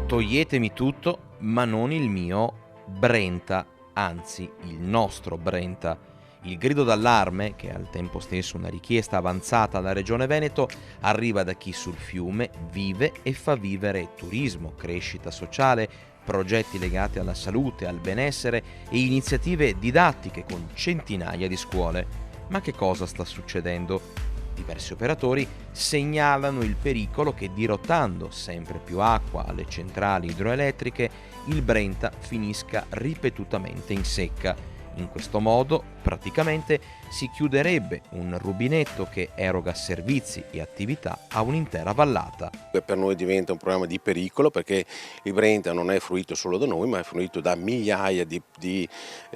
Toglietemi tutto, ma non il mio Brenta, anzi il nostro Brenta. Il grido d'allarme, che è al tempo stesso una richiesta avanzata alla Regione Veneto, arriva da chi sul fiume vive e fa vivere turismo, crescita sociale, progetti legati alla salute, al benessere e iniziative didattiche con centinaia di scuole. Ma che cosa sta succedendo? Diversi operatori segnalano il pericolo che dirottando sempre più acqua alle centrali idroelettriche, il Brenta finisca ripetutamente in secca. In questo modo, praticamente, si chiuderebbe un rubinetto che eroga servizi e attività a un'intera vallata. Per noi diventa un problema di pericolo perché il Brenta non è fruito solo da noi, ma è fruito da migliaia di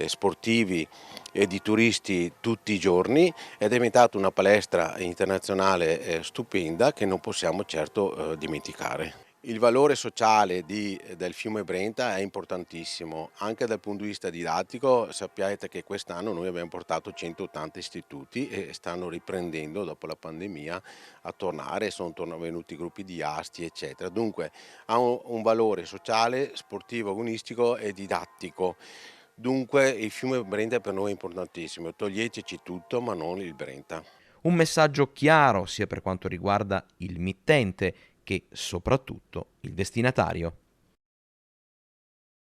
sportivi e di turisti tutti i giorni ed è diventata una palestra internazionale stupenda che non possiamo certo dimenticare. Il valore sociale del fiume Brenta è importantissimo, anche dal punto di vista didattico. Sappiate che quest'anno noi abbiamo portato 180 istituti e stanno riprendendo dopo la pandemia a tornare, sono venuti gruppi di asti eccetera. Dunque ha un valore sociale, sportivo, agonistico e didattico. Dunque il fiume Brenta per noi è importantissimo, toglieteci tutto ma non il Brenta. Un messaggio chiaro sia per quanto riguarda il mittente che soprattutto il destinatario.